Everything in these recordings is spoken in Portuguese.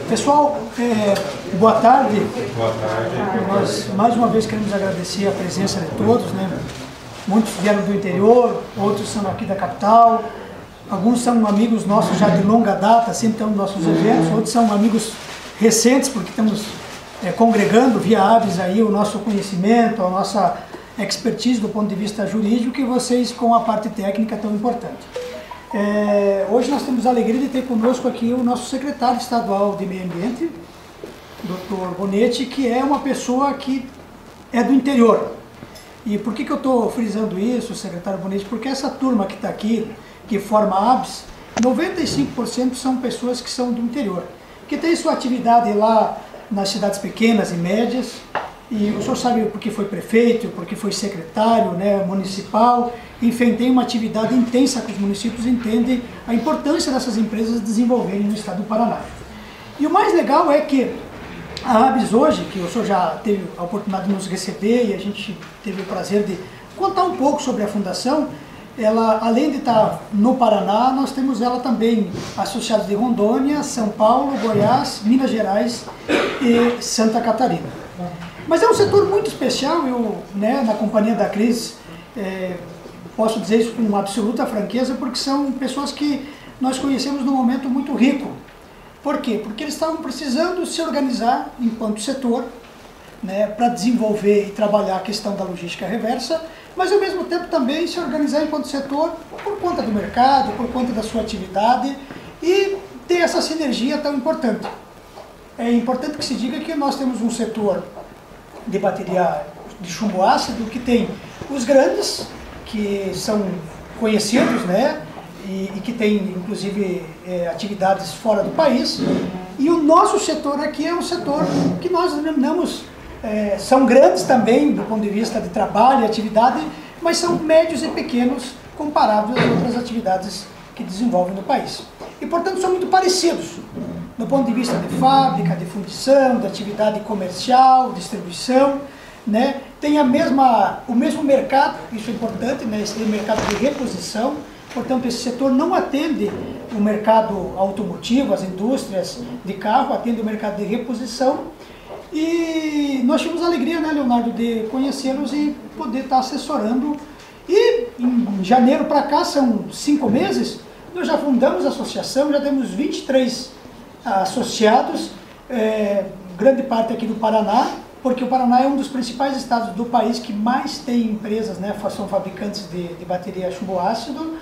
Pessoal, boa tarde. Boa tarde. Nós mais uma vez queremos agradecer a presença de todos, né? Muitos vieram do interior, outros são aqui da capital, alguns são amigos nossos já de longa data, sempre estão nos nossos eventos, outros são amigos recentes, porque estamos congregando via ABS aí o nosso conhecimento, a nossa expertise do ponto de vista jurídico, e vocês com a parte técnica tão importante. Hoje nós temos a alegria de ter conosco aqui o nosso secretário estadual de Meio Ambiente, Dr. Bonetti, que é uma pessoa que é do interior. E por que eu estou frisando isso, secretário Bonetti? Porque essa turma que está aqui, que forma a ABS, 95% são pessoas que são do interior, que tem sua atividade lá nas cidades pequenas e médias. E o senhor sabe porque foi prefeito, porque foi secretário, né, municipal, enfim, tem uma atividade intensa com os municípios, entende a importância dessas empresas desenvolverem no estado do Paraná. E o mais legal é que a ABS hoje, que o senhor já teve a oportunidade de nos receber e a gente teve o prazer de contar um pouco sobre a fundação, ela, além de estar no Paraná, nós temos ela também associada de Rondônia, São Paulo, Goiás, Minas Gerais e Santa Catarina. Mas é um setor muito especial. Eu, na companhia da Cris, posso dizer isso com uma absoluta franqueza, porque são pessoas que nós conhecemos num momento muito rico. Por quê? Porque eles estavam precisando se organizar enquanto setor, para desenvolver e trabalhar a questão da logística reversa, mas ao mesmo tempo também se organizar enquanto setor por conta do mercado, por conta da sua atividade, e ter essa sinergia tão importante. É importante que se diga que nós temos um setor de bateria de chumbo ácido que tem os grandes, que são conhecidos, e que tem inclusive atividades fora do país, e o nosso setor aqui é um setor que nós denominamos, são grandes também do ponto de vista de trabalho e atividade, mas são médios e pequenos comparados às outras atividades que desenvolvem no país. E portanto são muito parecidos do ponto de vista de fábrica, de fundição, de atividade comercial, distribuição, tem o mesmo mercado, isso é importante, esse mercado de reposição. Portanto, esse setor não atende o mercado automotivo, as indústrias de carro, atende o mercado de reposição. E nós tivemos a alegria, Leonardo, de conhecê-los e poder estar assessorando. E em janeiro para cá, são 5 meses, nós já fundamos a associação, já temos 23 associados, grande parte aqui do Paraná, porque o Paraná é um dos principais estados do país que mais tem empresas, são fabricantes de bateria chumbo ácido.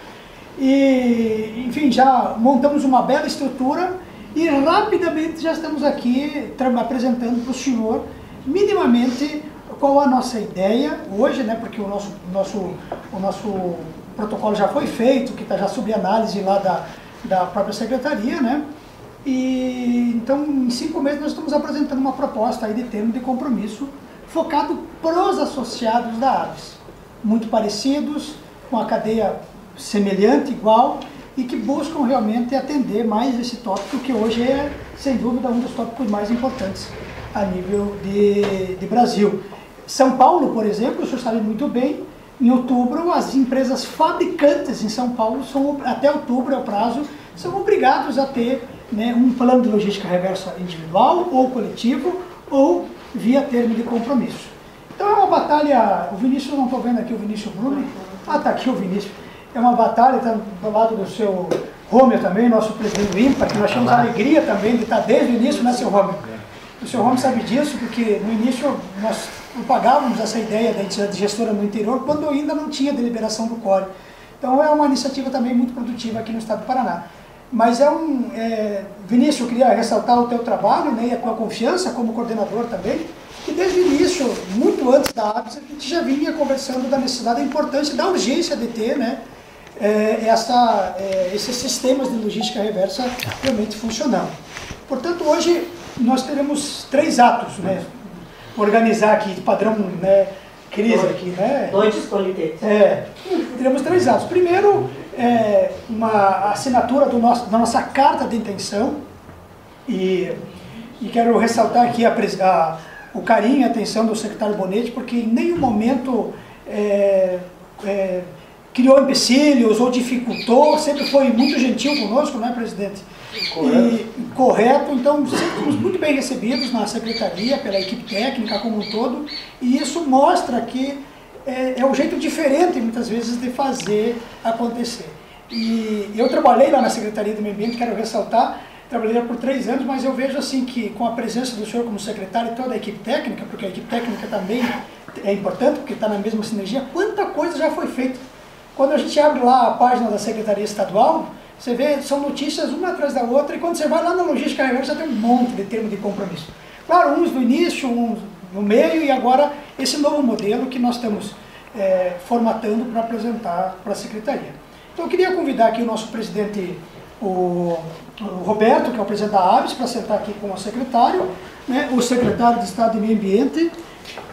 E, enfim, já montamos uma bela estrutura e rapidamente já estamos aqui apresentando para o senhor minimamente qual a nossa ideia hoje, porque o nosso protocolo já foi feito, que está já sob análise lá da própria secretaria, E então em 5 meses nós estamos apresentando uma proposta aí de termo de compromisso focado para os associados da ABS, muito parecidos, com a cadeia semelhante, igual, e que buscam realmente atender mais esse tópico, que hoje é, sem dúvida, um dos tópicos mais importantes a nível de Brasil. São Paulo, por exemplo, o senhor sabe muito bem, em outubro as empresas fabricantes em São Paulo, até outubro é o prazo, são obrigados a ter um plano de logística reversa individual ou coletivo ou via termo de compromisso. Então é uma batalha. O Vinícius, não estou vendo aqui o Vinícius Bruno. Ah, está aqui o Vinícius. É uma batalha, está do lado do seu Romeu também, nosso presidente do IMPA, que nós temos a alegria também de estar desde o início, seu Romeu? O seu Romeu sabe disso, porque no início nós propagávamos essa ideia da entidade gestora no interior, quando ainda não tinha deliberação do CORE. Então é uma iniciativa também muito produtiva aqui no estado do Paraná. Mas Vinícius, eu queria ressaltar o teu trabalho, e a tua confiança como coordenador também, que desde o início, muito antes da ABS, a gente já vinha conversando da necessidade, da importância, da urgência de ter, esses sistemas de logística reversa realmente funcionando. Portanto, hoje nós teremos 3 atos, organizar aqui de padrão, crise aqui, Noites coliteiros. Teremos 3 atos. Primeiro, uma assinatura da nossa carta de intenção, e quero ressaltar aqui o carinho e a atenção do secretário Bonetti, porque em nenhum momento criou empecilhos ou dificultou, sempre foi muito gentil conosco, não é, presidente? Correto, então sempre fomos muito bem recebidos na secretaria, pela equipe técnica como um todo, e isso mostra que é um jeito diferente, muitas vezes, de fazer acontecer. E eu trabalhei lá na Secretaria do Meio Ambiente, quero ressaltar, trabalhei lá por 3 anos, mas eu vejo assim que com a presença do senhor como secretário e toda a equipe técnica, porque a equipe técnica também é importante, porque está na mesma sinergia, quanta coisa já foi feita. Quando a gente abre lá a página da Secretaria Estadual, você vê, são notícias uma atrás da outra, e quando você vai lá na logística reversa, tem um monte de termo de compromisso. Claro, uns no início, uns no meio, e agora esse novo modelo que nós estamos formatando para apresentar para a Secretaria. Então eu queria convidar aqui o nosso presidente, o Roberto, que é o presidente da ABS, para sentar aqui com o secretário, né, o secretário de Estado de Meio Ambiente,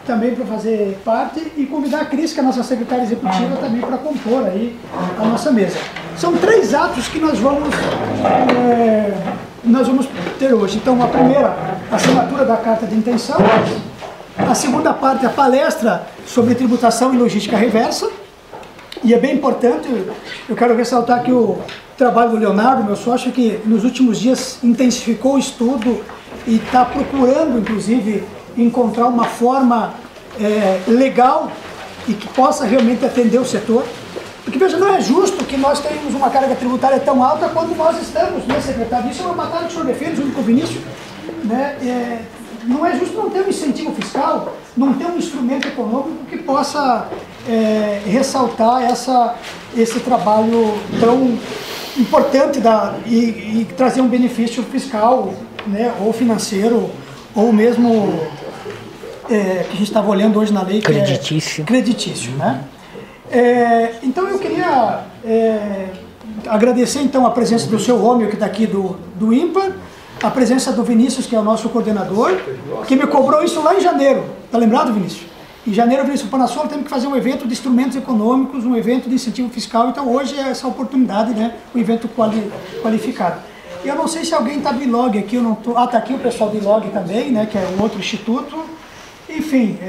também para fazer parte, e convidar a Cris, que é a nossa secretária executiva, também para compor aí a nossa mesa. São 3 atos que nós vamos ter hoje. Então, a primeira, a assinatura da carta de intenção. A segunda parte, a palestra sobre tributação e logística reversa. E é bem importante, eu quero ressaltar aqui o trabalho do Leonardo, meu sócio, que nos últimos dias intensificou o estudo e está procurando, inclusive, encontrar uma forma legal e que possa realmente atender o setor. Porque, veja, não é justo que nós tenhamos uma carga tributária tão alta quanto nós estamos, né, secretário? Isso é uma batalha que o senhor defende, junto com o Vinícius, né? Não é justo não ter um incentivo fiscal, não ter um instrumento econômico que possa ressaltar esse trabalho tão importante e trazer um benefício fiscal, né, ou financeiro, ou mesmo que a gente estava olhando hoje na lei, que creditício, né? Então eu queria agradecer então a presença do seu Rômio, que está aqui do IMPA, a presença do Vinícius, que é o nosso coordenador, que me cobrou isso lá em janeiro. Está lembrado, Vinícius? Em janeiro, o Vinícius Panassolo teve que fazer um evento de instrumentos econômicos, um evento de incentivo fiscal, então hoje é essa oportunidade, né, um evento qualificado. Eu não sei se alguém está do ILOG aqui, eu não tô... está aqui o pessoal do ILOG também, né, que é um outro instituto. Enfim,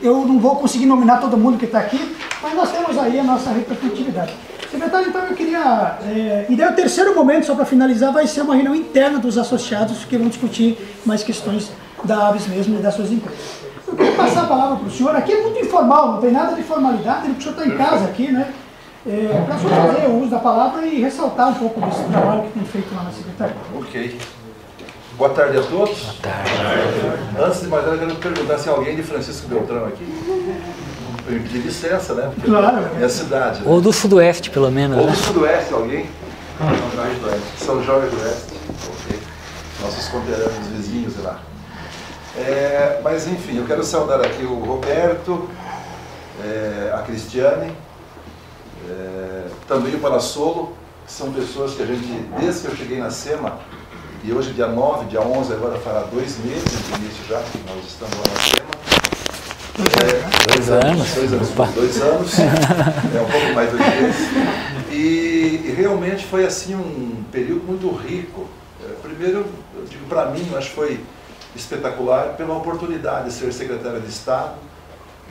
eu não vou conseguir nominar todo mundo que está aqui, mas nós temos aí a nossa representatividade. Secretário, então eu queria... e daí o terceiro momento, só para finalizar, vai ser uma reunião interna dos associados que vão discutir mais questões da ABS mesmo e das suas empresas. Eu queria passar a palavra para o senhor. Aqui é muito informal, não tem nada de formalidade, o senhor está em casa aqui, né? Para o senhor fazer o uso da palavra e ressaltar um pouco desse trabalho que tem feito lá na Secretaria. Ok. Boa tarde a todos. Boa tarde. Antes de mais nada, eu quero perguntar se alguém de Francisco Beltrão aqui. Eu me pedir licença, né? Porque claro. É a cidade. Né? Ou do Sudoeste, pelo menos. Ou do Sudoeste, alguém? São Jorge do Oeste. Ok. Nossos conterrâneos vizinhos lá. Mas enfim, eu quero saudar aqui o Roberto, a Cristiane, também o Panassolo, que são pessoas que a gente, desde que eu cheguei na SEMA, e hoje dia 9, dia 11, agora fará 2 meses de início já, que nós estamos lá na SEMA. 2 anos. 2 anos. 2 anos, um pouco mais de 2 meses. E realmente foi assim um período muito rico. Primeiro, eu digo para mim, acho que foi espetacular pela oportunidade de ser secretário de Estado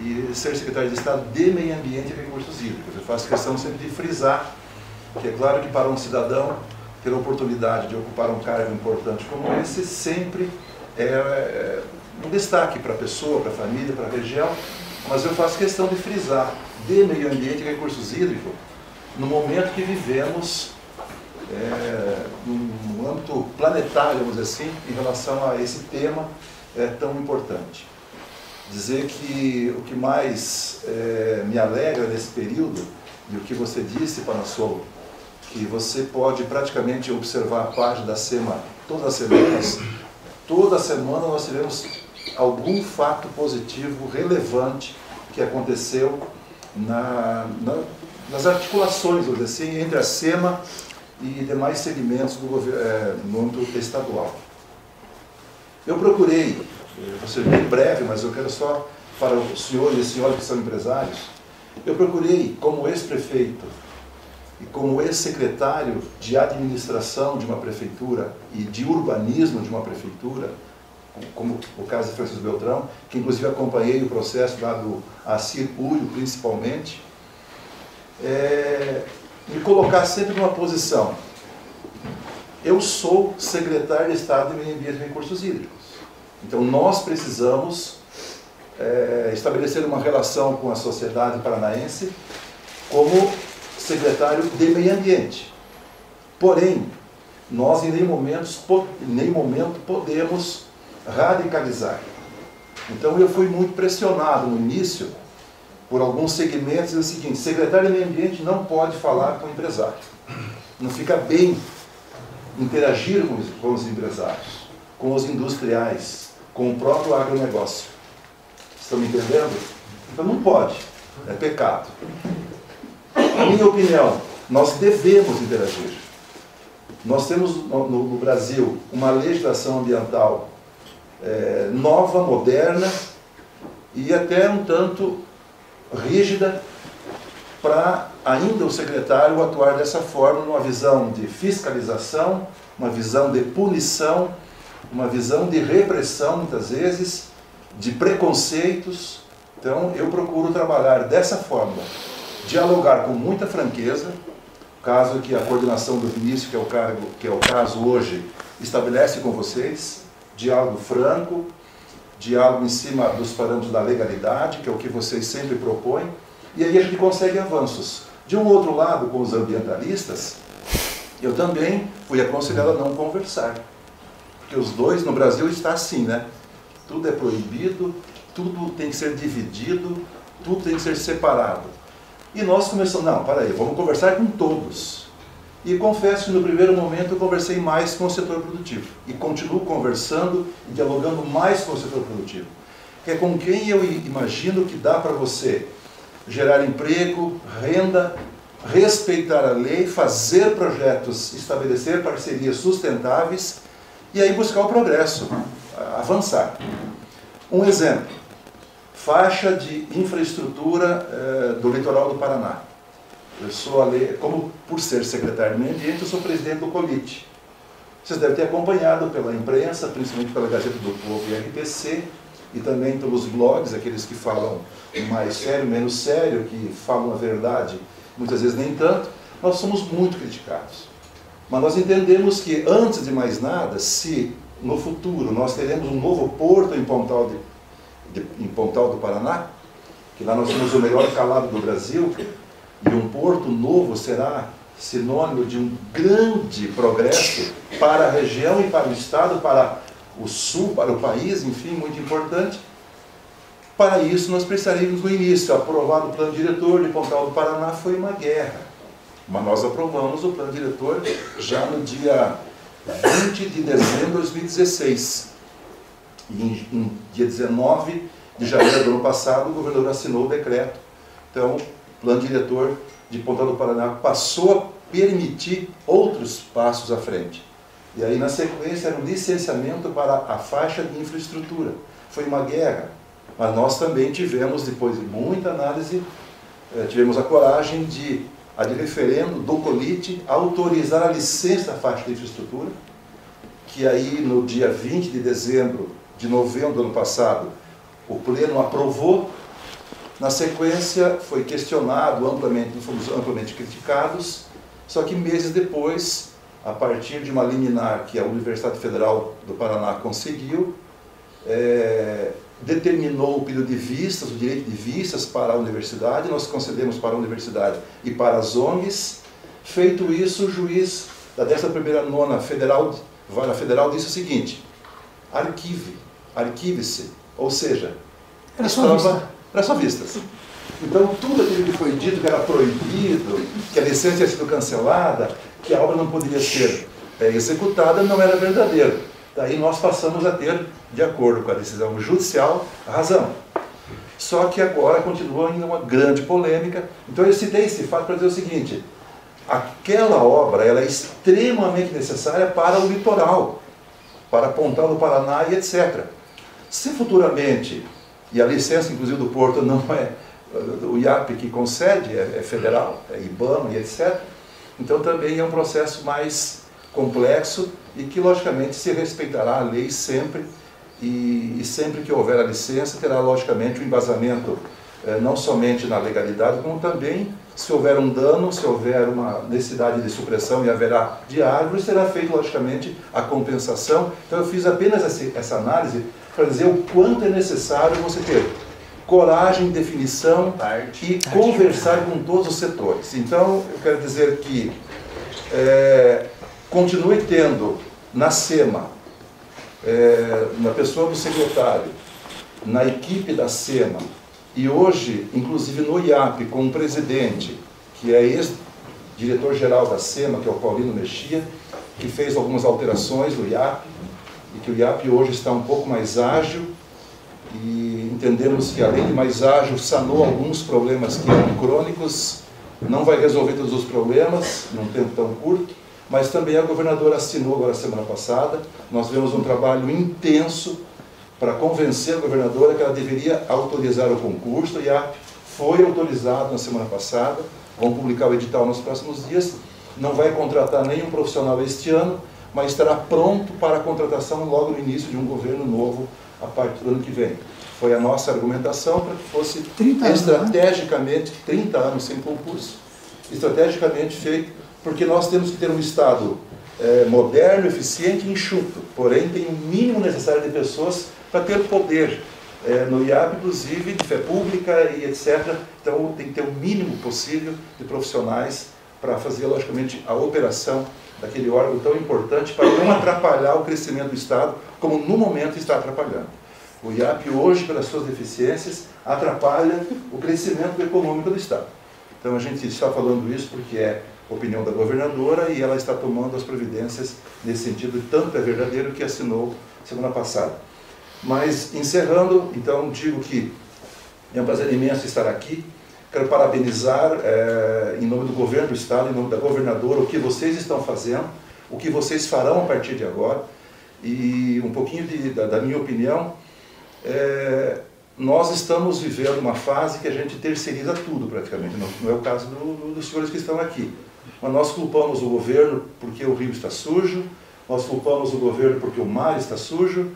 e ser secretário de Estado de Meio Ambiente e Recursos Hídricos. Eu faço questão sempre de frisar que é claro que para um cidadão ter a oportunidade de ocupar um cargo importante como esse sempre é um destaque para a pessoa, para a família, para a região, mas eu faço questão de frisar de Meio Ambiente e Recursos Hídricos no momento que vivemos num âmbito planetário, vamos dizer assim, em relação a esse tema tão importante. Dizer que o que mais me alegra nesse período, e o que você disse, Panassolo, que você pode praticamente observar a página da SEMA todas as semanas, toda semana nós tivemos algum fato positivo, relevante, que aconteceu nas articulações, vamos dizer assim, entre a SEMA e demais segmentos do governo, no âmbito estadual. Eu procurei, vou ser bem breve, mas eu quero só para o senhor e a senhora que são empresários, eu procurei, como ex-prefeito e como ex-secretário de administração de uma prefeitura e de urbanismo de uma prefeitura, como o caso de Francisco Beltrão, que inclusive acompanhei o processo lá do Assir Urio, principalmente, me colocar sempre numa posição. Eu sou secretário de Estado de Meio Ambiente e Recursos Hídricos. Então nós precisamos estabelecer uma relação com a sociedade paranaense como secretário de Meio Ambiente. Porém, nós em nenhum momento podemos radicalizar. Então eu fui muito pressionado no início por alguns segmentos, é o seguinte: secretário de Meio Ambiente não pode falar com o empresário. Não fica bem interagir com os empresários, com os industriais, com o próprio agronegócio. Estão me entendendo? Então não pode, é pecado. Na minha opinião, nós devemos interagir. Nós temos no Brasil uma legislação ambiental nova, moderna e até um tanto rígida para ainda o secretário atuar dessa forma, numa visão de fiscalização, uma visão de punição, uma visão de repressão, muitas vezes, de preconceitos. Então, eu procuro trabalhar dessa forma, dialogar com muita franqueza, caso que a coordenação do Vinícius, que é o caso hoje, estabelece com vocês, diálogo franco, diálogo em cima dos parâmetros da legalidade, que é o que vocês sempre propõem, e aí a gente consegue avanços. De um outro lado, com os ambientalistas, eu também fui aconselhado a não conversar, porque os dois no Brasil está assim, né? Tudo é proibido, tudo tem que ser dividido, tudo tem que ser separado. E nós começamos, não, para aí, vamos conversar com todos. E confesso que no primeiro momento eu conversei mais com o setor produtivo. E continuo conversando e dialogando mais com o setor produtivo. Que é com quem eu imagino que dá para você gerar emprego, renda, respeitar a lei, fazer projetos, estabelecer parcerias sustentáveis e aí buscar o progresso, avançar. Um exemplo, faixa de infraestrutura do litoral do Paraná. Eu sou, como por ser secretário de Meio Ambiente, eu sou presidente do COLIT. Vocês devem ter acompanhado pela imprensa, principalmente pela Gazeta do Povo e RPC, e também pelos blogs, aqueles que falam mais sério, menos sério, que falam a verdade, muitas vezes nem tanto. Nós somos muito criticados. Mas nós entendemos que, antes de mais nada, se no futuro nós teremos um novo porto em Pontal do Paraná, que lá nós temos o melhor calado do Brasil, e um porto novo será sinônimo de um grande progresso para a região e para o Estado, para o Sul, para o país, enfim, muito importante. Para isso nós precisaríamos, no início, aprovar o plano diretor de Pontal do Paraná, foi uma guerra. Mas nós aprovamos o plano diretor já no dia 20 de dezembro de 2016. E em dia 19 de janeiro do ano passado, o governador assinou o decreto. Então, o plano diretor de Pontal do Paraná passou a permitir outros passos à frente. E aí, na sequência, era um licenciamento para a faixa de infraestrutura. Foi uma guerra, mas nós também tivemos, depois de muita análise, tivemos a coragem de referendo do COLIT, autorizar a licença da faixa de infraestrutura, que aí, no dia 20 de novembro do ano passado, o Pleno aprovou. Na sequência, foi questionado amplamente, fomos amplamente criticados, só que meses depois, a partir de uma liminar que a Universidade Federal do Paraná conseguiu, determinou o período de vistas, o direito de vistas para a universidade, nós concedemos para a universidade e para as ONGs. Feito isso, o juiz da 11ª Nona Federal, Vara Federal, disse o seguinte: arquive-se, ou seja, era só vistas. Então, tudo aquilo que foi dito que era proibido, que a licença tinha sido cancelada, que a obra não poderia ser executada, não era verdadeiro. Daí nós passamos a ter, de acordo com a decisão judicial, a razão. Só que agora continua ainda uma grande polêmica. Então eu citei esse fato para dizer o seguinte: aquela obra ela é extremamente necessária para o litoral, para Pontal do Paraná e etc. Se futuramente, e a licença inclusive do porto não é o IAP que concede, é federal, é IBAMA e etc., então também é um processo mais complexo e que logicamente se respeitará a lei sempre, e sempre que houver a licença terá logicamente um embasamento não somente na legalidade, como também Se houver um dano, se houver uma necessidade de supressão e haverá de árvores, será feita, logicamente, a compensação. Então eu fiz apenas essa análise para dizer o quanto é necessário você ter coragem, definição e conversar com todos os setores. Então, eu quero dizer que continue tendo na SEMA, na pessoa do secretário, na equipe da SEMA, e hoje, inclusive no IAP, com um presidente, que é ex-diretor-geral da SEMA, que é o Paulino Mexia, que fez algumas alterações no IAP, e que o IAP hoje está um pouco mais ágil, e entendemos que, além de mais ágil, sanou alguns problemas que eram crônicos, não vai resolver todos os problemas num tempo tão curto, mas também a governadora assinou agora semana passada. Nós vemos um trabalho intenso para convencer a governadora que ela deveria autorizar o concurso. O IAP foi autorizado na semana passada, vamos publicar o edital nos próximos dias, não vai contratar nenhum profissional este ano, mas estará pronto para a contratação logo no início de um governo novo, a partir do ano que vem. Foi a nossa argumentação para que fosse 30 anos, estrategicamente, 30 anos sem concurso, estrategicamente feito, porque nós temos que ter um Estado moderno, eficiente e enxuto, porém tem o mínimo necessário de pessoas para ter poder, no IAP, inclusive, de fé pública e etc. Então tem que ter o mínimo possível de profissionais para fazer, logicamente, a operação daquele órgão tão importante para não atrapalhar o crescimento do Estado, como no momento está atrapalhando. O IAP hoje, pelas suas deficiências, atrapalha o crescimento econômico do Estado. Então a gente está falando isso porque é opinião da governadora e ela está tomando as providências nesse sentido, tanto é verdadeiro que assinou semana passada. Mas, encerrando, então, digo que é um prazer imenso estar aqui. Quero parabenizar, em nome do governo do Estado, em nome da governadora, o que vocês estão fazendo, o que vocês farão a partir de agora. E um pouquinho da minha opinião, nós estamos vivendo uma fase que a gente terceiriza tudo, praticamente. Não é o caso dos senhores que estão aqui. Mas nós culpamos o governo porque o rio está sujo, nós culpamos o governo porque o mar está sujo,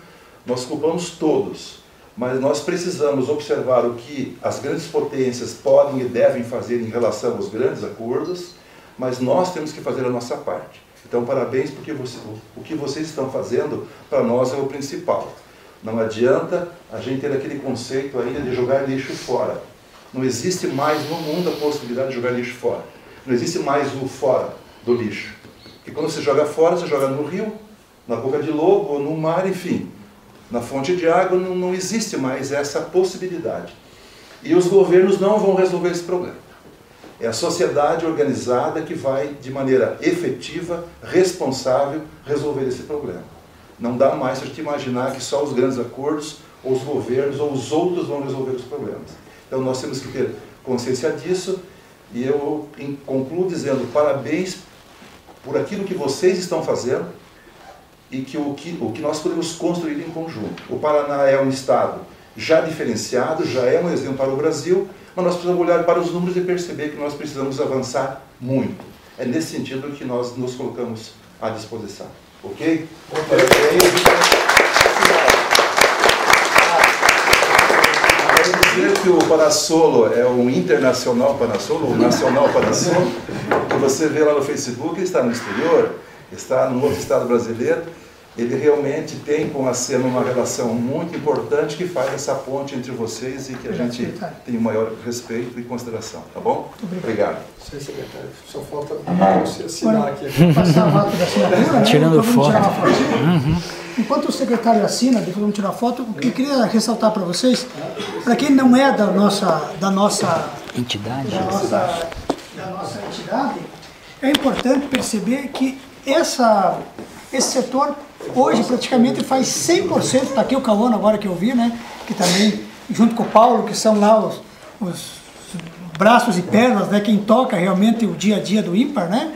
nós culpamos todos. Mas nós precisamos observar o que as grandes potências podem e devem fazer em relação aos grandes acordos, mas nós temos que fazer a nossa parte. Então, parabéns, porque o que vocês estão fazendo, para nós, é o principal. Não adianta a gente ter aquele conceito ainda de jogar lixo fora. Não existe mais no mundo a possibilidade de jogar lixo fora. Não existe mais o fora do lixo. Porque quando você joga fora, você joga no rio, na boca de lobo, ou no mar, enfim. Na fonte de água não existe mais essa possibilidade. E os governos não vão resolver esse problema. É a sociedade organizada que vai, de maneira efetiva, responsável, resolver esse problema. Não dá mais para te imaginar que só os grandes acordos, ou os governos, ou os outros vão resolver os problemas. Então nós temos que ter consciência disso, e eu concluo dizendo parabéns por aquilo que vocês estão fazendo, e que o que nós podemos construir em conjunto. O Paraná é um estado já diferenciado, já é um exemplo para o Brasil, mas nós precisamos olhar para os números e perceber que nós precisamos avançar muito. É nesse sentido que nós nos colocamos à disposição. Ok? Quero dizer que o Panasolo é um internacional Panasolo, um nacional Panasolo, que você vê lá no Facebook, ele está no exterior, está no outro estado brasileiro, ele realmente tem com a SEMA uma relação muito importante que faz essa ponte entre vocês e que a gente tem o maior respeito e consideração, tá bom? Obrigado. Sim, secretário, só falta você assinar aqui. Vou passar a foto da assinatura, né? Tirando foto. Enquanto o secretário assina, depois vamos tirar foto, o que eu queria ressaltar para vocês, para quem não é da nossa Entidade. entidade, é importante perceber que esse setor hoje praticamente faz 100%, está aqui o Cauano agora que eu vi, né, que também, junto com o Paulo, que são lá os braços e pernas, né, quem toca realmente o dia a dia do ímpar, né,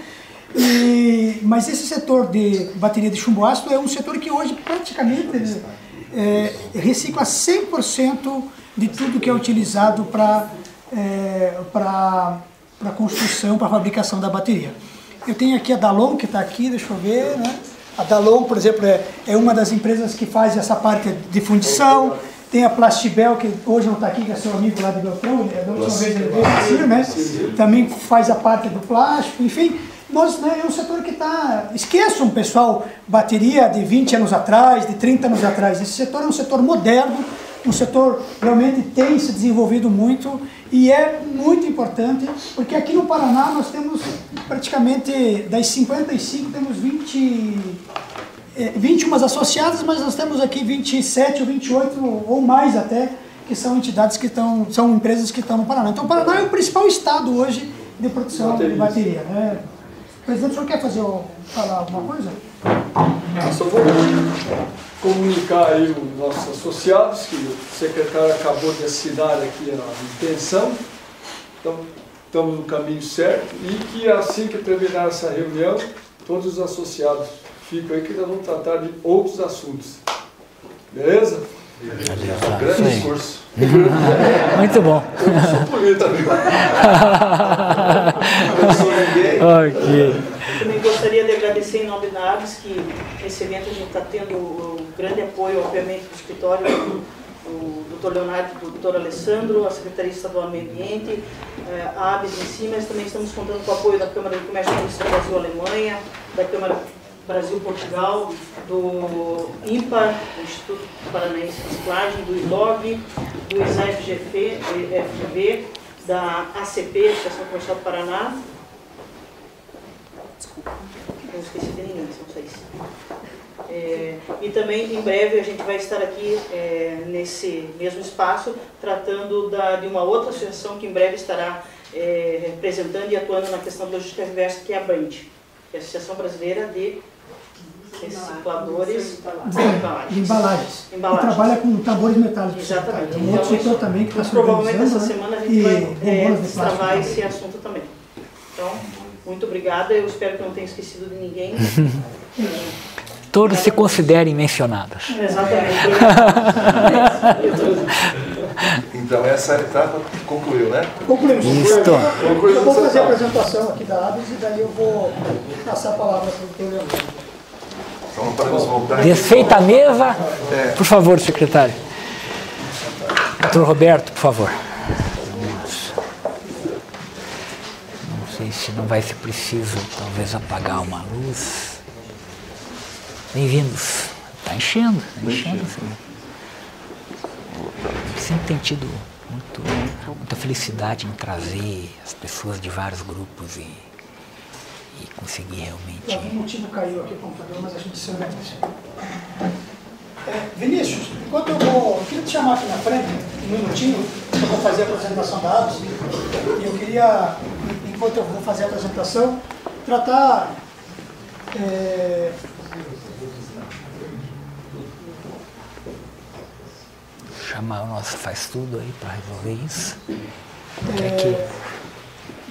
mas esse setor de bateria de chumbo ácido é um setor que hoje praticamente recicla 100% de tudo que é utilizado para construção, para fabricação da bateria. Eu tenho aqui a Dalon, que está aqui, deixa eu ver, né? A Dalon, por exemplo, é uma das empresas que faz essa parte de fundição, Tem a Plastibel, que hoje não está aqui, que é seu amigo lá de Beltrão, da última vez ele veio aqui, né? Também faz a parte do plástico, enfim. Nós, né, é um setor que está... Esqueçam, pessoal, bateria de 20 anos atrás, de 30 anos atrás. Esse setor é um setor moderno, um setor realmente tem se desenvolvido muito e é muito importante, porque aqui no Paraná nós temos praticamente, das 55, temos 21 associadas, mas nós temos aqui 27 ou 28 ou mais até, que são entidades que estão, são empresas que estão no Paraná. Então o Paraná é o principal estado hoje de produção de bateria, né? Presidente, o senhor quer falar alguma coisa? Eu só vou comunicar aí os nossos associados, que o secretário acabou de assinar aqui a intenção, então estamos no caminho certo, e que assim que terminar essa reunião, todos os associados ficam aí, que nós vamos tratar de outros assuntos. Beleza? Grande discurso. Muito bom. Eu não sou político, amigo. Ok. Também gostaria de agradecer em nome da ABS, que nesse evento a gente está tendo um grande apoio, obviamente, do escritório do Dr. Leonardo, do Dr. Alessandro, a Secretaria Estadual do Meio Ambiente, a ABS em si, mas também estamos contando com o apoio da Câmara de Comércio e Indústria Brasil-Alemanha, da Câmara Brasil-Portugal, do IMPAR, do Instituto Paranaense de Reciclagem, do ILOG, do ISAFGV, da ACP, Associação Comercial do Paraná. Desculpa, não esqueci de ninguém, são 6. E também, em breve, a gente vai estar aqui nesse mesmo espaço, tratando de uma outra associação que em breve estará representando e atuando na questão de logística reversa, que é a BRAND, que é a Associação Brasileira de Recicladores de Embalagens. Que trabalha com tambores metálicos. Exatamente. É um outro setor também que está se provavelmente essa organizando, semana a né? gente vai destravar destravar esse assunto também. Então, muito obrigada. Eu espero que eu não tenha esquecido de ninguém. Todos se considerem mencionados. Exatamente. Então essa etapa concluiu, né? Concluímos. Isto. Eu vou fazer a apresentação aqui da ABS e daí eu vou passar a palavra para o doutor Leonardo. Então não podemos voltar. Desfeita a mesa, por favor, secretário. Doutor Roberto, por favor. Não sei se não vai ser preciso, talvez, apagar uma luz. Bem-vindos. Está enchendo, sim. Sempre tem tido muita felicidade em trazer as pessoas de vários grupos e conseguir realmente... Por algum motivo caiu aqui o computador, mas a gente se organiza. Vinícius, enquanto eu queria te chamar aqui na frente, um minutinho, eu vou fazer a apresentação da ABS, e eu queria, enquanto eu vou fazer a apresentação, tratar... chamar o nosso faz tudo aí para resolver isso.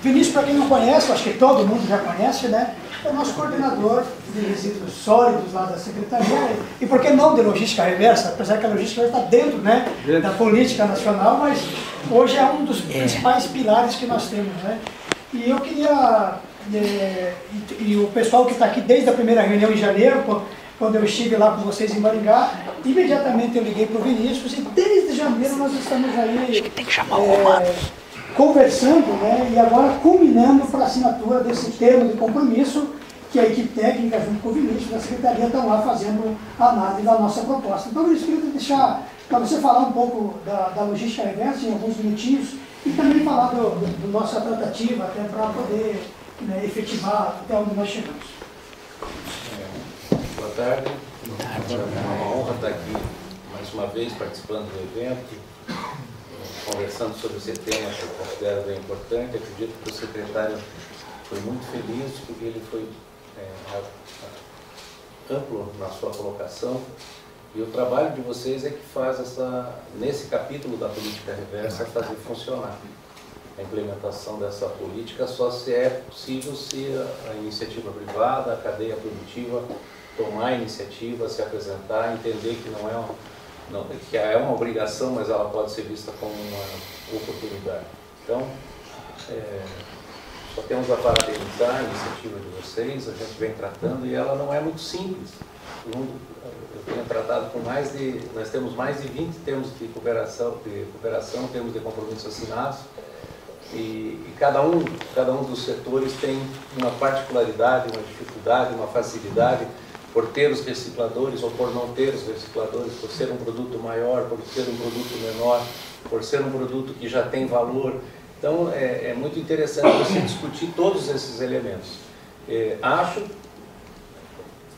Vinícius, para quem não conhece, acho que todo mundo já conhece, né? É o nosso coordenador de resíduos sólidos lá da Secretaria, e por que não de logística reversa, apesar que a logística reversa está dentro, né, da política nacional, mas hoje é um dos principais pilares que nós temos, né? E eu queria, e o pessoal que está aqui desde a primeira reunião em janeiro, quando eu estive lá com vocês em Maringá, imediatamente eu liguei para o Vinícius e desde janeiro nós estamos aí conversando, né, e agora culminando para a assinatura desse termo de compromisso que a equipe técnica junto com o Vinícius da Secretaria estão lá fazendo a análise da nossa proposta. Então eu queria deixar para você falar um pouco da logística reversa em alguns minutinhos e também falar do nossa tratativa até para poder, né, efetivar até onde nós chegamos. Boa tarde. É uma honra estar aqui mais uma vez participando do evento, conversando sobre esse tema que eu considero bem importante. Acredito que o secretário foi muito feliz porque ele foi amplo na sua colocação e o trabalho de vocês é que faz nesse capítulo da política reversa fazer funcionar. A implementação dessa política só se é possível se a iniciativa privada, a cadeia produtiva tomar a iniciativa, se apresentar, entender que que é uma obrigação, mas ela pode ser vista como uma oportunidade. Então, só temos a parabenizar a iniciativa de vocês, a gente vem tratando e ela não é muito simples. Eu tenho tratado com nós temos mais de 20 termos de cooperação, termos de compromissos assinados, e cada um dos setores tem uma particularidade, uma dificuldade, uma facilidade, por ter os recicladores ou por não ter os recicladores, por ser um produto maior, por ser um produto menor, por ser um produto que já tem valor. Então, é muito interessante você discutir todos esses elementos.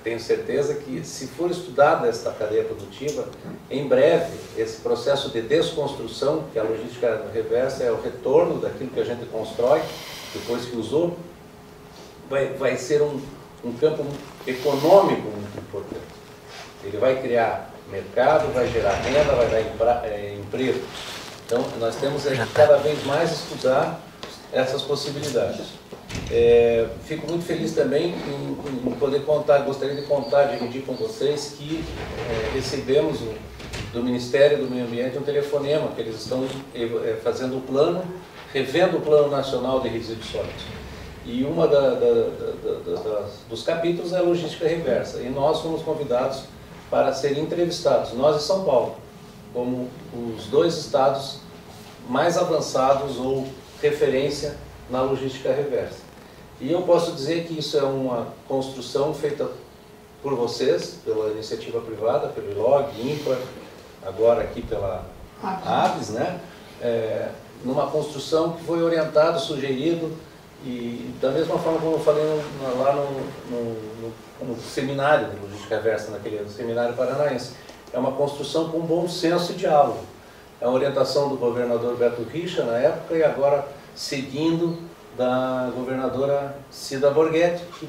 Tenho certeza que, se for estudada esta cadeia produtiva, em breve, esse processo de desconstrução, que a logística reversa é o retorno daquilo que a gente constrói, depois que usou, vai ser um campo econômico muito importante. Ele vai criar mercado, vai gerar renda, vai dar emprego. Então, nós temos que cada vez mais estudar essas possibilidades. Fico muito feliz também em poder contar, gostaria de dividir com vocês que recebemos do Ministério do Meio Ambiente um telefonema, que eles estão fazendo o plano, revendo o Plano Nacional de Resíduos Sólidos. E uma dos capítulos é a logística reversa, e nós fomos convidados para serem entrevistados, nós e São Paulo, como os 2 estados mais avançados ou referência na logística reversa. E eu posso dizer que isso é uma construção feita por vocês, pela iniciativa privada, pelo ILOG, INPA, agora aqui pela ABS, né? Numa construção que foi orientado, sugerido, e da mesma forma como eu falei lá no seminário de logística reversa, naquele seminário paranaense, é uma construção com bom senso e diálogo. É uma orientação do governador Beto Richa na época e agora seguindo da governadora Cida Borghetti, que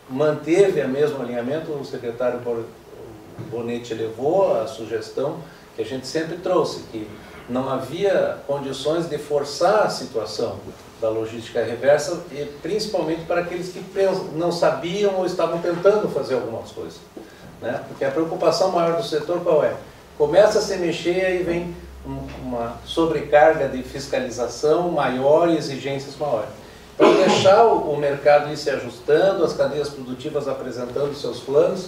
manteve o mesmo alinhamento. O secretário Bonetti levou a sugestão que a gente sempre trouxe, que não havia condições de forçar a situação da logística reversa, e principalmente para aqueles que não sabiam ou estavam tentando fazer algumas coisas, né? Porque a preocupação maior do setor qual é? Começa a se mexer e aí vem uma sobrecarga de fiscalização maior e exigências maiores. Para deixar o mercado ir se ajustando, as cadeias produtivas apresentando seus planos,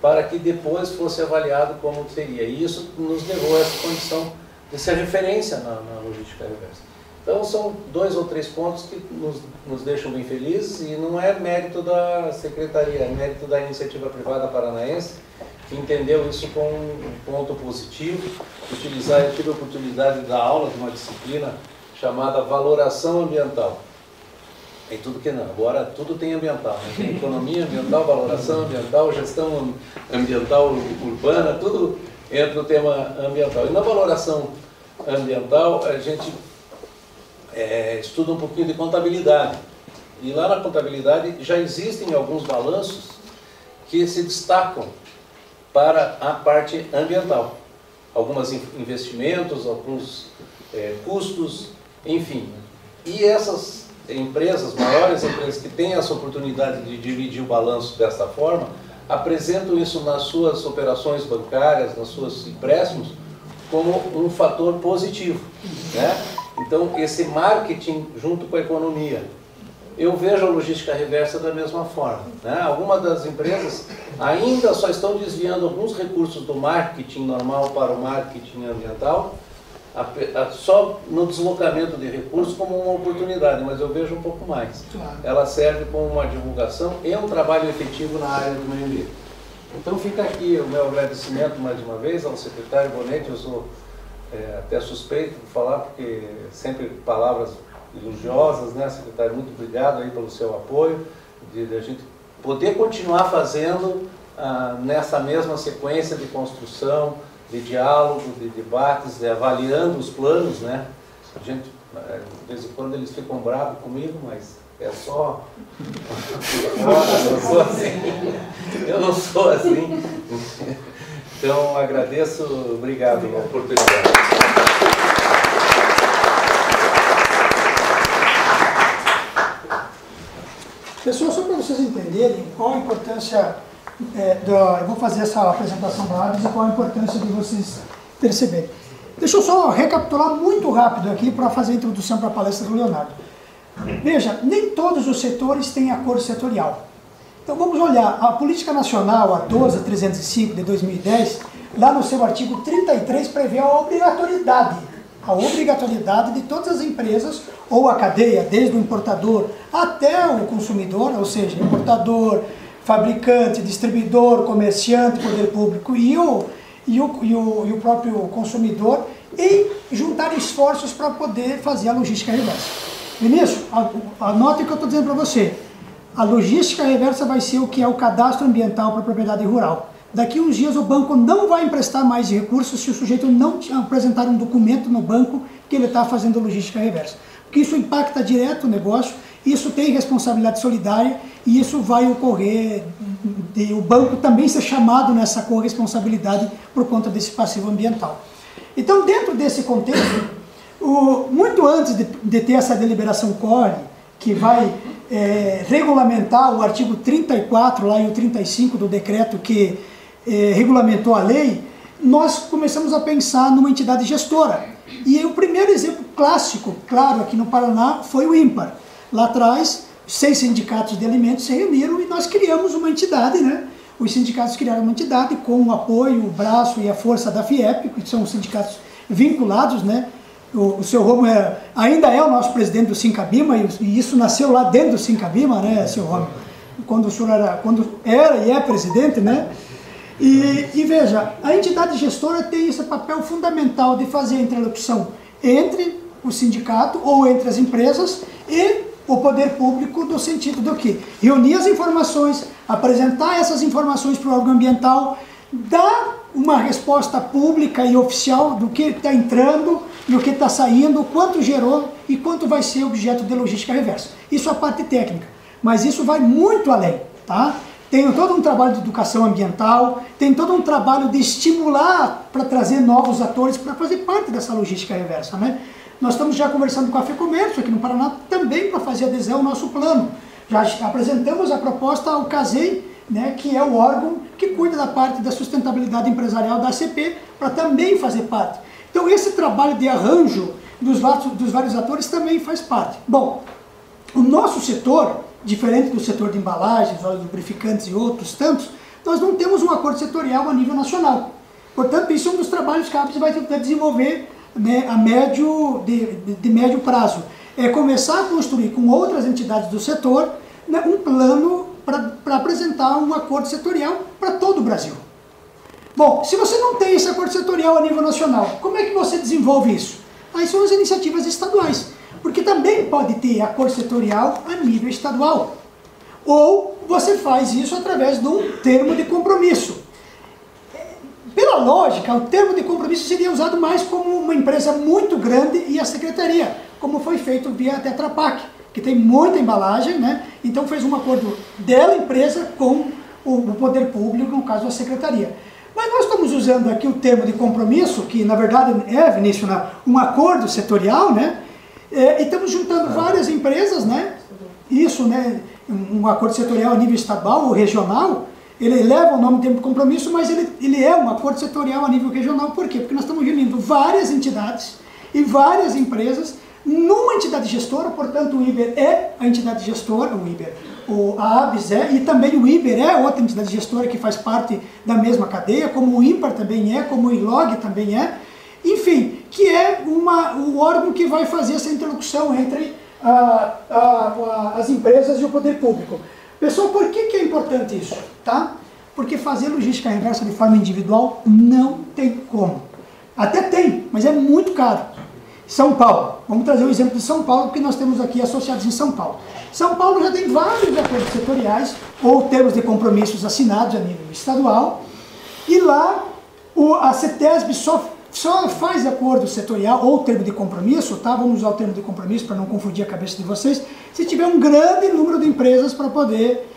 para que depois fosse avaliado como seria. E isso nos levou a essa condição de ser referência na logística reversa. Então são 2 ou 3 pontos que nos deixam bem felizes, e não é mérito da Secretaria, é mérito da iniciativa privada paranaense, que entendeu isso como um ponto positivo. Eu tive a oportunidade de dar aula de uma disciplina chamada Valoração Ambiental. Tem tudo que não, agora tudo tem ambiental, né? Tem economia ambiental, valoração ambiental, gestão ambiental urbana, tudo entra no tema ambiental. E na valoração ambiental a gente estuda um pouquinho de contabilidade. E lá na contabilidade já existem alguns balanços que se destacam para a parte ambiental. Alguns investimentos, alguns custos, enfim. E essas empresas, maiores empresas que têm essa oportunidade de dividir o balanço desta forma, apresentam isso nas suas operações bancárias, nos seus empréstimos, como um fator positivo, né? Então, esse marketing junto com a economia. Eu vejo a logística reversa da mesma forma, né? Algumas das empresas ainda só estão desviando alguns recursos do marketing normal para o marketing ambiental, só no deslocamento de recursos como uma oportunidade, mas eu vejo um pouco mais. Claro. Ela serve como uma divulgação e um trabalho efetivo na área do meio ambiente. Então fica aqui o meu agradecimento mais uma vez ao secretário Bonetti. Eu sou até suspeito de falar, porque sempre palavras elogiosas, né, secretário? Muito obrigado aí pelo seu apoio, de a gente poder continuar fazendo nessa mesma sequência de construção, de diálogo, de debates, avaliando os planos, né? A gente, de vez em quando eles ficam bravos comigo, mas é só... Eu não sou assim. Então, agradeço, obrigado pela oportunidade. Pessoal, só para vocês entenderem qual a importância, eu vou fazer essa apresentação da ABS e qual a importância de vocês perceberem. Deixa eu só recapitular muito rápido aqui para fazer a introdução para a palestra do Leonardo. Veja, nem todos os setores têm acordo setorial. Então vamos olhar, a Política Nacional, a 12.305 de 2010, lá no seu artigo 33 prevê a obrigatoriedade de todas as empresas, ou a cadeia, desde o importador até o consumidor, ou seja, importador, fabricante, distribuidor, comerciante, poder público e o próprio consumidor, em juntar esforços para poder fazer a logística reversa. Vinícius, anote o que eu estou dizendo para você. A logística reversa vai ser o que é o cadastro ambiental para a propriedade rural. Daqui a uns dias o banco não vai emprestar mais recursos se o sujeito não apresentar um documento no banco que ele está fazendo logística reversa. Porque isso impacta direto o negócio, isso tem responsabilidade solidária e isso vai ocorrer de o banco também ser chamado nessa corresponsabilidade por conta desse passivo ambiental. Então, dentro desse contexto, muito antes de ter essa deliberação CORE, que vai regulamentar o artigo 34 lá e o 35 do decreto que regulamentou a lei, nós começamos a pensar numa entidade gestora. E o primeiro exemplo clássico, claro, aqui no Paraná, foi o IMPAR. Lá atrás, 6 sindicatos de alimentos se reuniram e nós criamos uma entidade, né? Os sindicatos criaram uma entidade com o apoio, o braço e a força da FIEP, que são sindicatos vinculados, né? O seu Romo ainda é o nosso presidente do Sincabima, e isso nasceu lá dentro do Sincabima, né, seu Romo? Quando era e é presidente, né? E veja, a entidade gestora tem esse papel fundamental de fazer a interlocução entre o sindicato ou entre as empresas e o poder público, no sentido do que? Reunir as informações, apresentar essas informações para o órgão ambiental, dar uma resposta pública e oficial do que está entrando e o que está saindo, quanto gerou e quanto vai ser objeto de logística reversa. Isso é a parte técnica, mas isso vai muito além, tá? Tem todo um trabalho de educação ambiental, tem todo um trabalho de estimular para trazer novos atores para fazer parte dessa logística reversa, né? Nós estamos já conversando com a FEComércio aqui no Paraná também para fazer adesão ao nosso plano. Já apresentamos a proposta ao CASEI, né, que é o órgão que cuida da parte da sustentabilidade empresarial da ACP, para também fazer parte. Então esse trabalho de arranjo dos vários atores também faz parte. Bom, o nosso setor, diferente do setor de embalagens, óleos lubrificantes e outros tantos, nós não temos um acordo setorial a nível nacional. Portanto, isso é um dos trabalhos que a ABS vai tentar desenvolver, né, de médio prazo. É começar a construir com outras entidades do setor, né, um plano para apresentar um acordo setorial para todo o Brasil. Bom, se você não tem esse acordo setorial a nível nacional, como é que você desenvolve isso? Aí são as iniciativas estaduais, porque também pode ter acordo setorial a nível estadual. Ou você faz isso através de um termo de compromisso. Pela lógica, o termo de compromisso seria usado mais como uma empresa muito grande e a secretaria, como foi feito via Tetra Pak, que tem muita embalagem, né? Então fez um acordo dela, empresa, com o poder público, no caso a secretaria. Mas nós estamos usando aqui o termo de compromisso, que na verdade é, Vinícius, um acordo setorial, né? E estamos juntando várias empresas, né? Isso, né? Um acordo setorial a nível estadual ou regional, ele leva o nome de termo de compromisso, mas ele é um acordo setorial a nível regional. Por quê? Porque nós estamos reunindo várias entidades e várias empresas numa entidade gestora. Portanto, o IBER é a entidade gestora, a ABS e também o IBER é outra entidade gestora que faz parte da mesma cadeia, como o IMPAR também é, como o ILOG também é, enfim, que é o órgão que vai fazer essa interlocução entre as empresas e o poder público. Pessoal, por que é importante isso? Tá? Porque fazer logística reversa de forma individual não tem como. Até tem, mas é muito caro. São Paulo, vamos trazer o exemplo de São Paulo, porque nós temos aqui associados em São Paulo. São Paulo já tem vários acordos setoriais, ou termos de compromissos assinados a nível estadual, e lá a CETESB só faz acordo setorial ou termo de compromisso, tá? Vamos usar o termo de compromisso para não confundir a cabeça de vocês, se tiver um grande número de empresas para poder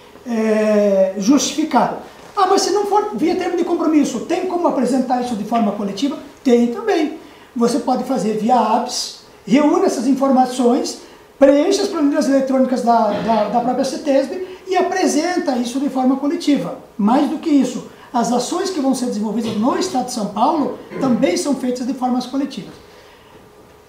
justificar. Ah, mas se não for via termo de compromisso, tem como apresentar isso de forma coletiva? Tem também. Você pode fazer via ABS, reúne essas informações, preenche as planilhas eletrônicas da própria CETESB e apresenta isso de forma coletiva. Mais do que isso, as ações que vão ser desenvolvidas no Estado de São Paulo também são feitas de formas coletivas.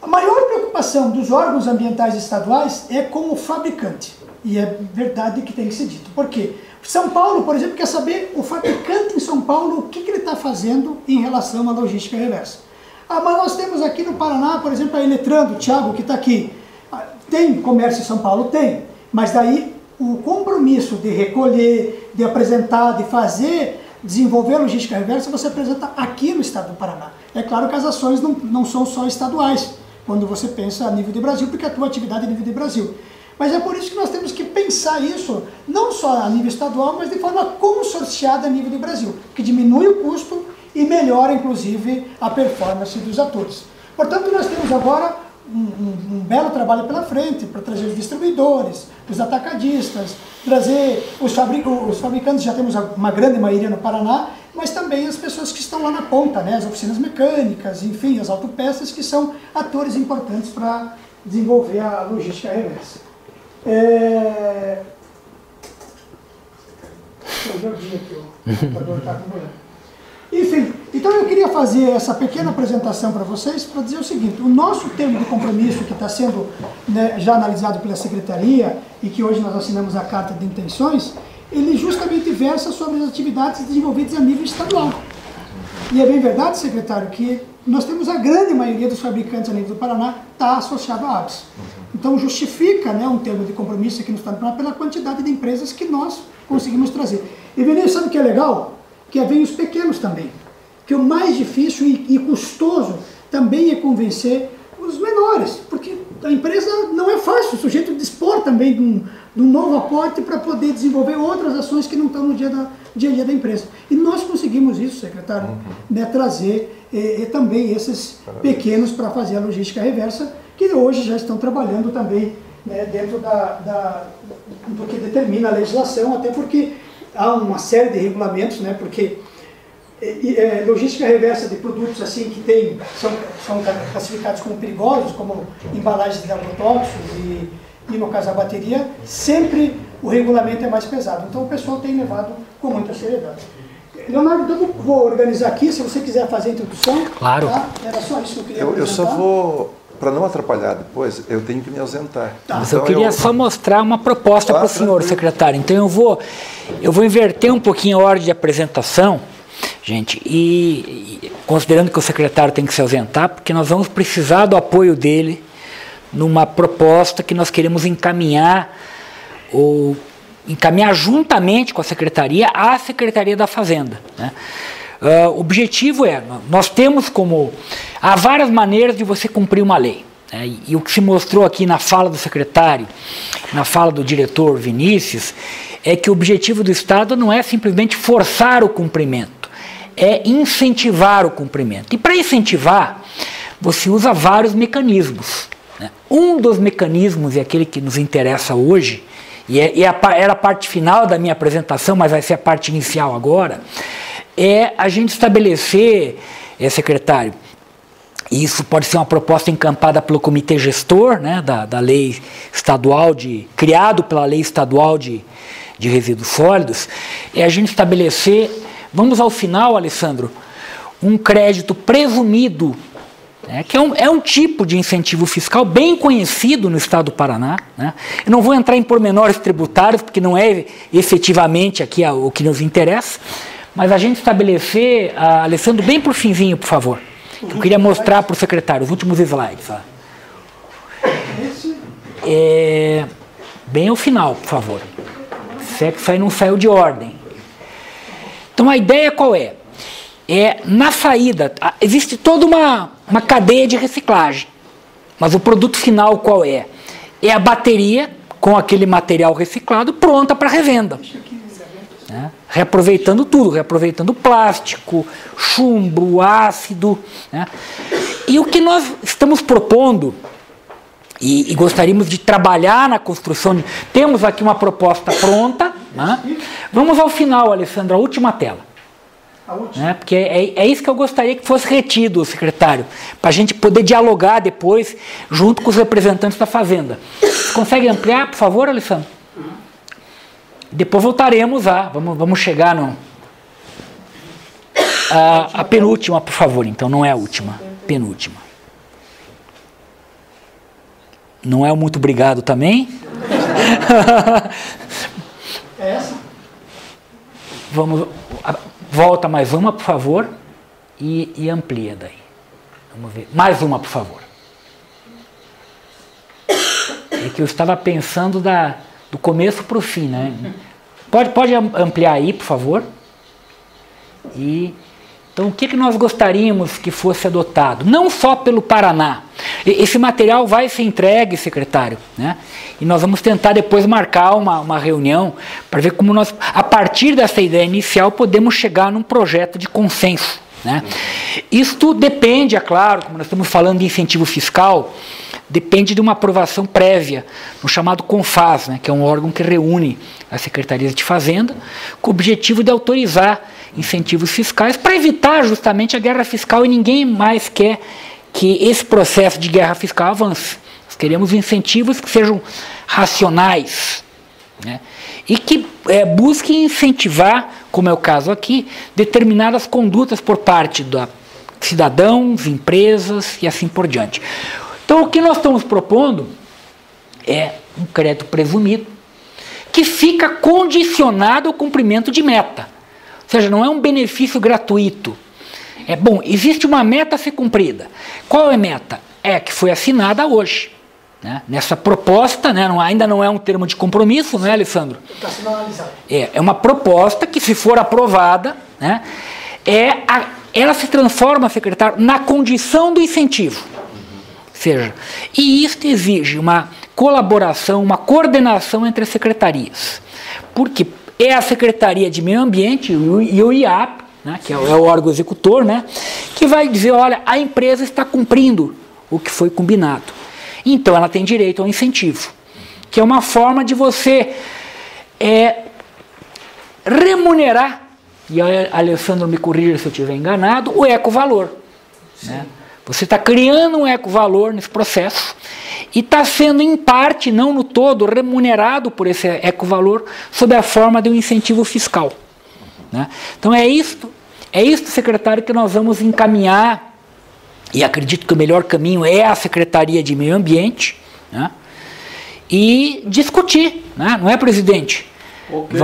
A maior preocupação dos órgãos ambientais estaduais é com o fabricante. E é verdade que tem que ser dito. Por quê? São Paulo, por exemplo, quer saber o fabricante em São Paulo, o que ele está fazendo em relação à logística reversa. Ah, mas nós temos aqui no Paraná, por exemplo, a Eletrando, o Thiago que está aqui. Tem comércio em São Paulo? Tem. Mas daí o compromisso de recolher, de apresentar, de fazer, desenvolver a logística reversa, você apresenta aqui no estado do Paraná. É claro que as ações não são só estaduais, quando você pensa a nível de Brasil, porque a tua atividade é a nível de Brasil. Mas é por isso que nós temos que pensar isso, não só a nível estadual, mas de forma consorciada a nível de Brasil, que diminui o custo e melhora, inclusive, a performance dos atores. Portanto, nós temos agora um belo trabalho pela frente, para trazer os distribuidores, os atacadistas, trazer os fabricantes, já temos uma grande maioria no Paraná, mas também as pessoas que estão lá na ponta, né? As oficinas mecânicas, enfim, as autopeças, que são atores importantes para desenvolver a logística reversa. Eu já vi aqui, o computador está acumulando. Enfim, então eu queria fazer essa pequena apresentação para vocês para dizer o seguinte: o nosso termo de compromisso, que está sendo, né, já analisado pela Secretaria e que hoje nós assinamos a Carta de Intenções, ele justamente versa sobre as atividades desenvolvidas a nível estadual. E é bem verdade, secretário, que nós temos a grande maioria dos fabricantes a nível do Paraná está associado à ABS. Então justifica, né, um termo de compromisso aqui no estado do Paraná pela quantidade de empresas que nós conseguimos trazer. E Vinícius, sabe o que é legal? Que vem os pequenos também. Que o mais difícil e custoso também é convencer os menores, porque a empresa não é fácil, o sujeito dispor também de um novo aporte para poder desenvolver outras ações que não estão no dia a dia da empresa. E nós conseguimos isso, secretário, né, trazer também esses pequenos para fazer a logística reversa, que hoje já estão trabalhando também, né, dentro do que determina a legislação, até porque há uma série de regulamentos, né, porque logística reversa de produtos assim que são classificados como perigosos, como embalagens de agrotóxicos e no caso a bateria, sempre o regulamento é mais pesado. Então o pessoal tem levado com muita seriedade. Leonardo, então eu vou organizar aqui, se você quiser fazer a introdução. Claro. Tá? Era só isso que eu queria Eu só vou, para não atrapalhar depois, eu tenho que me ausentar. Tá. Mas Então eu queria só mostrar uma proposta para o senhor, secretário. Então eu vou inverter um pouquinho a ordem de apresentação, gente, e considerando que o secretário tem que se ausentar, porque nós vamos precisar do apoio dele numa proposta que nós queremos encaminhar juntamente com a Secretaria à Secretaria da Fazenda, né? O objetivo há várias maneiras de você cumprir uma lei, né? E o que se mostrou aqui na fala do secretário, na fala do diretor Vinícius, é que o objetivo do Estado não é simplesmente forçar o cumprimento, é incentivar o cumprimento. E para incentivar, você usa vários mecanismos, né? Um dos mecanismos, e aquele que nos interessa hoje, era a parte final da minha apresentação, mas vai ser a parte inicial agora, é a gente estabelecer, secretário, e isso pode ser uma proposta encampada pelo comitê gestor, né, da lei estadual, criado pela lei estadual de resíduos sólidos, é a gente estabelecer, vamos ao final, Alessandro, um crédito presumido, que é um tipo de incentivo fiscal bem conhecido no estado do Paraná, né? Eu não vou entrar em pormenores tributários, porque não é efetivamente aqui o que nos interessa, mas a gente estabelecer, Alessandro, bem por finzinho, por favor, que eu queria mostrar para o secretário, os últimos slides. Bem ao final, por favor. Se é que isso aí não saiu de ordem. Então a ideia qual é? Na saída, existe toda uma cadeia de reciclagem, mas o produto final qual é? É a bateria com aquele material reciclado pronta para revenda, né? Reaproveitando tudo, reaproveitando plástico, chumbo, ácido, né? E o que nós estamos propondo, e gostaríamos de trabalhar na construção, temos aqui uma proposta pronta, né? Vamos ao final, Alessandro, a última tela. Porque é isso que eu gostaria que fosse retido, secretário, para a gente poder dialogar depois, junto com os representantes da Fazenda. Você consegue ampliar, por favor, Alessandro? Depois voltaremos vamos chegar a penúltima, por favor, então não é a última, penúltima. não é muito obrigado também. É essa? Vamos, volta mais uma, por favor, e amplia daí. Vamos ver. Mais uma, por favor. É que eu estava pensando do começo para o fim, né? Pode ampliar aí, por favor. Então, o que nós gostaríamos que fosse adotado? Não só pelo Paraná. Esse material vai ser entregue, secretário, né? E nós vamos tentar depois marcar uma reunião para ver como nós, a partir dessa ideia inicial, podemos chegar num projeto de consenso, né? Isto depende, é claro, como nós estamos falando de incentivo fiscal, depende de uma aprovação prévia, no chamado CONFAS, né, que é um órgão que reúne as secretarias de Fazenda, com o objetivo de autorizar incentivos fiscais para evitar justamente a guerra fiscal, e ninguém mais quer que esse processo de guerra fiscal avance. Nós queremos incentivos que sejam racionais, né, e que busquem incentivar, como é o caso aqui, determinadas condutas por parte de cidadãos, empresas e assim por diante. Então, o que nós estamos propondo é um crédito presumido que fica condicionado ao cumprimento de meta. Ou seja, não é um benefício gratuito. Bom, existe uma meta a ser cumprida. Qual é a meta? É a que foi assinada hoje, né? Nessa proposta, né, ainda não é um termo de compromisso, não é, Alessandro? Está sendo analisado. É uma proposta que, se for aprovada, né, ela se transforma, secretário, na condição do incentivo. Seja, e isto exige uma colaboração, uma coordenação entre as secretarias, porque é a Secretaria de Meio Ambiente e o IAP, né, que é o órgão executor, né, que vai dizer, olha, a empresa está cumprindo o que foi combinado. Então ela tem direito ao incentivo, que é uma forma de você remunerar, e a Alessandro me corrija se eu estiver enganado, o ecovalor, né? Você está criando um ecovalor nesse processo e está sendo, em parte, não no todo, remunerado por esse ecovalor sob a forma de um incentivo fiscal, né? Então é isto, secretário, que nós vamos encaminhar, e acredito que o melhor caminho é a Secretaria de Meio Ambiente, né? E discutir, né? Não é, presidente? Okay.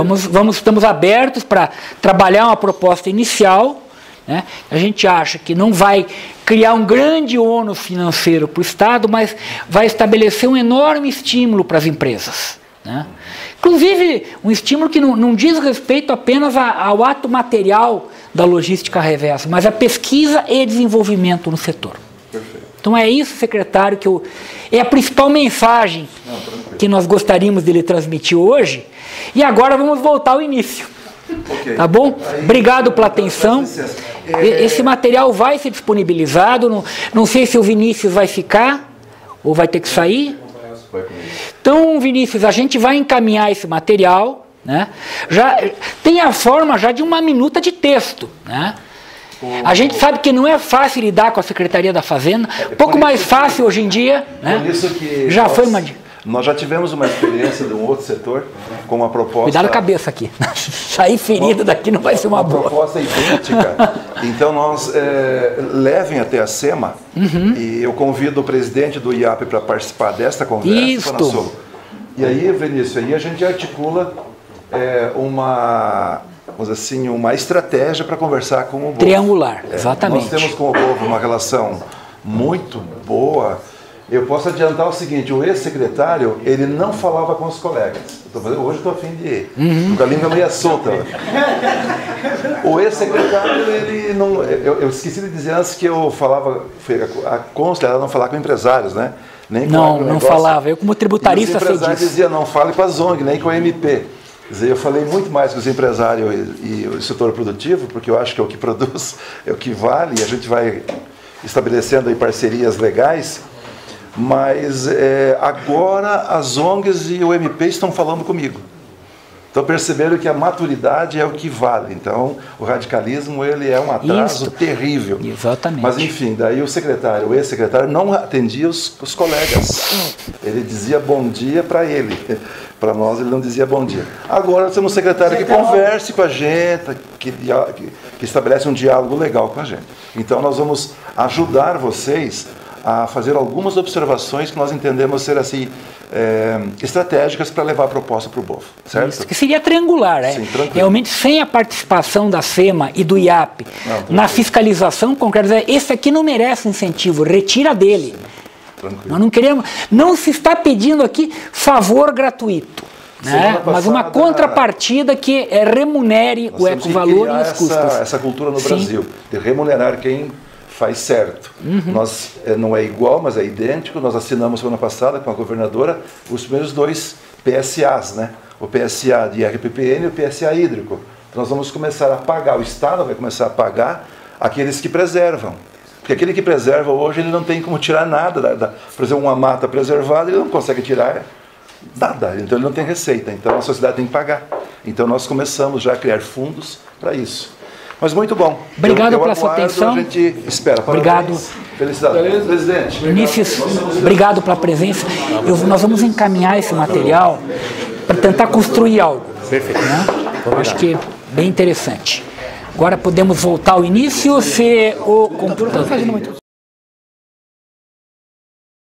Estamos abertos para trabalhar uma proposta inicial, né? A gente acha que não vai criar um grande ônus financeiro para o Estado, mas vai estabelecer um enorme estímulo para as empresas, né? Inclusive, um estímulo que não diz respeito apenas ao ato material da logística reversa, mas a pesquisa e desenvolvimento no setor. Perfeito. Então é isso, secretário, é a principal mensagem que nós gostaríamos de lhe transmitir hoje. E agora vamos voltar ao início. Okay. Tá bom? Obrigado pela atenção. Esse material vai ser disponibilizado. Não sei se o Vinícius vai ficar ou vai ter que sair. Então, Vinícius, a gente vai encaminhar esse material, né? Já tem a forma já de uma minuta de texto, né? A gente sabe que não é fácil lidar com a Secretaria da Fazenda, pouco mais fácil hoje em dia, né? Por isso que já foi uma... Nós já tivemos uma experiência de um outro setor com uma proposta... Cuidado a cabeça aqui. Sair ferido daqui não vai ser uma boa. Uma proposta idêntica. Então, nós levem até a SEMA, e eu convido o presidente do IAP para participar desta conversa. Isso. E aí, Vinícius, aí a gente articula uma estratégia para conversar com o povo. Triangular, exatamente. Nós temos com o povo uma relação muito boa. Eu posso adiantar o seguinte: o ex-secretário, ele não falava com os colegas. Hoje estou a fim de ir, porque a língua meio solta. O ex-secretário, ele não... Eu esqueci de dizer antes que eu falava, a consta era não falar com empresários, né? Nem com não falava. Eu, como tributarista, sei disso. Os empresários diziam, não fale com a ZONG, nem com a MP. Quer dizer, eu falei muito mais com os empresários e o setor produtivo, porque eu acho que é o que produz, é o que vale, e a gente vai estabelecendo aí parcerias legais. Mas agora as ONGs e o MP estão falando comigo. Então perceberam que a maturidade é o que vale. Então o radicalismo, ele é um atraso terrível. Exatamente. Mas enfim, daí o ex-secretário não atendia os colegas. Ele dizia bom dia para ele. Para nós ele não dizia bom dia. Agora nós temos um secretário que converse com a gente, que estabelece um diálogo legal com a gente. Então nós vamos ajudar vocês a fazer algumas observações que nós entendemos ser assim estratégicas para levar a proposta para o BOF, certo? Isso, que seria triangular, né? Sim, tranquilo. Realmente, sem a participação da SEMA e do IAP na fiscalização concreta, esse aqui não merece incentivo, retira dele. Tranquilo. Nós não queremos, não se está pedindo aqui favor gratuito, né? Mas uma contrapartida que remunere o ecovalor e os custos. Essa cultura no Brasil, de remunerar quem faz certo. Nós, não é igual, mas é idêntico. Nós assinamos semana passada com a governadora os primeiros 2 PSAs, né? O PSA de RPPN e o PSA hídrico. Então nós vamos começar a pagar, o Estado vai começar a pagar aqueles que preservam. Porque aquele que preserva hoje, ele não tem como tirar nada. Por exemplo, uma mata preservada, ele não consegue tirar nada, então ele não tem receita. Então a sociedade tem que pagar. Então nós começamos já a criar fundos para isso. Mas muito bom. Obrigado pela sua atenção. A gente espera. Obrigado. Felicidades. Presidente. Vinícius, obrigado pela presença. Nós vamos encaminhar esse material para tentar construir algo. Perfeito. Né? Eu acho que é bem interessante. Agora podemos voltar ao início, se o computador está fazendo muito.